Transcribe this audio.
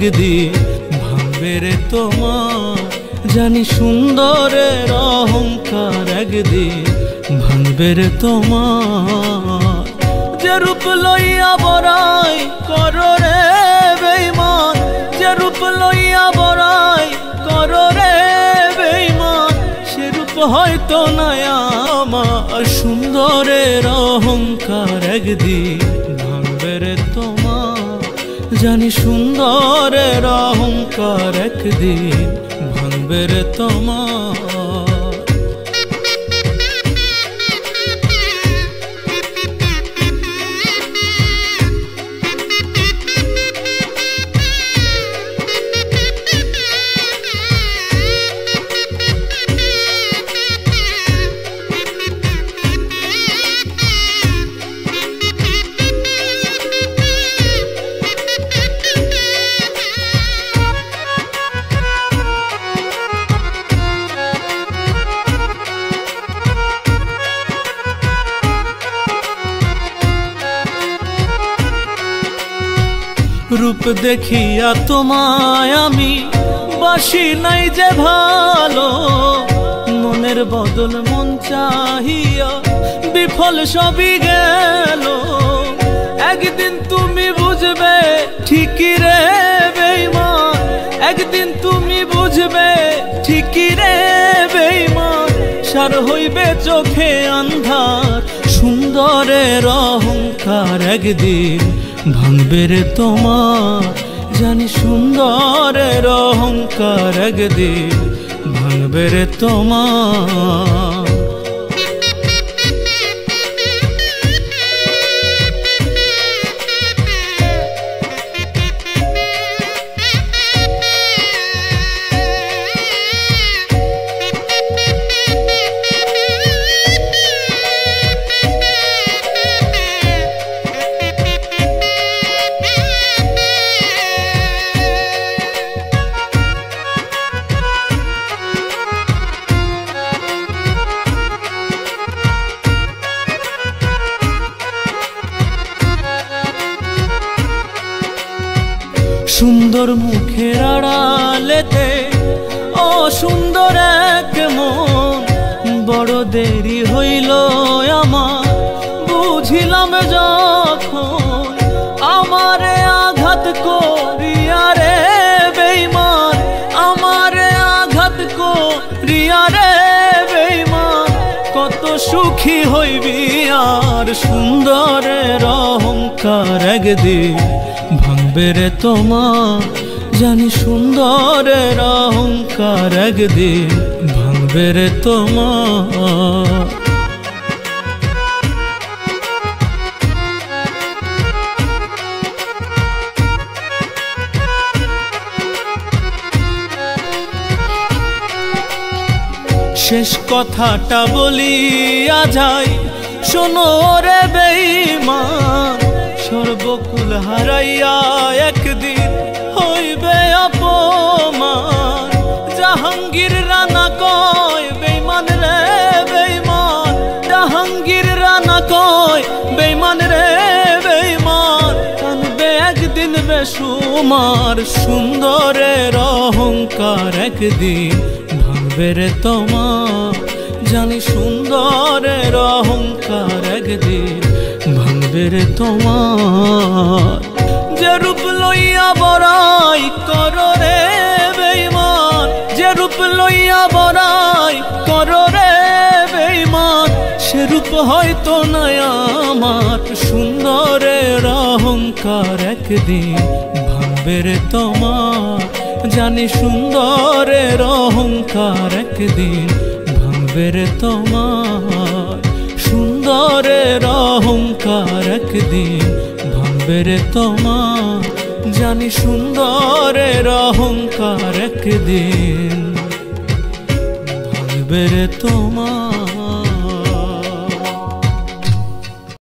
একদিন ভাঙবে রে তোমার। জানি সুন্দরের অহংকার একদিন ভাঙবে রে তোমার। যে রূপ লইয়া বড়াই করো রে বেঈমান, যে রূপ লইয়া বড়াই করো রে বেঈমান, সে রূপ হয়তো নাই আমার। সুন্দরের অহংকার একদিন ভাঙবে রে তোমার। জানি সুন্দরের অহংকার একদিন ভাঙবে রে তোমার। রূপ দেখিয়া তোমায় আমি বাসি নাই যে ভালো, মনের বদল মন চাহিয়া বিফল সবই গেল। একদিন তুমি বুঝবে ঠিকই রে বেঈমান, একদিন তুমি বুঝবে ঠিকই রে বেঈমান। সার হইবে চোখে আন্ধার, সুন্দরের অহংকার একদিন ভাঙবে রে তোমার। জানি সুন্দরের অহংকার একদিন ভাঙবে রে তোমার। সুন্দর মুখের আড়ালেতে অসুন্দর এক মন, বড় দেরি হইল আমার বুঝিলাম যখন। আমারে আঘাত করিয়া রে বেঈমান, আমারে আঘাত করিয়া রে বেঈমান, কত সুখী হইবি আর। সুন্দরের অহংকার একদিন ভাঙবে রে তোমার। জানি সুন্দরের অহংকার একদিন ভাঙবে রে তোমার। শেষ কথাটা বলিয়া যাই শোনো রে বেঈমান, সর্বকুল হারাইয়া একদিন হইবে অপমান। জাহাঙ্গীর রানা কয় বেঈমান রে বেঈমান, জাহাঙ্গীর রানা কয় বেঈমান রে বেঈমান, কানবে একদিন বেসুমার। সুন্দরের অহংকার একদিন ভাঙবে রে তোমার। জানি সুন্দরের অহংকার একদিন ভাঙবে রে তোমার। যে রূপ লইয়া বড়াই করো রে বেঈমান, যে রূপ লইয়া বড়াই করো রে বেঈমান, সে রূপ হয়তো নাই আমার। সুন্দরের অহংকার একদিন ভাঙবে রে তোমার। জানি সুন্দরের অহংকার একদিন ভাঙবে রে তোমার। সুন্দরের অহংকার একদিন ভাঙবে রে তোমার। জানি সুন্দরের অহংকার একদিন ভাঙবে রে তোমার।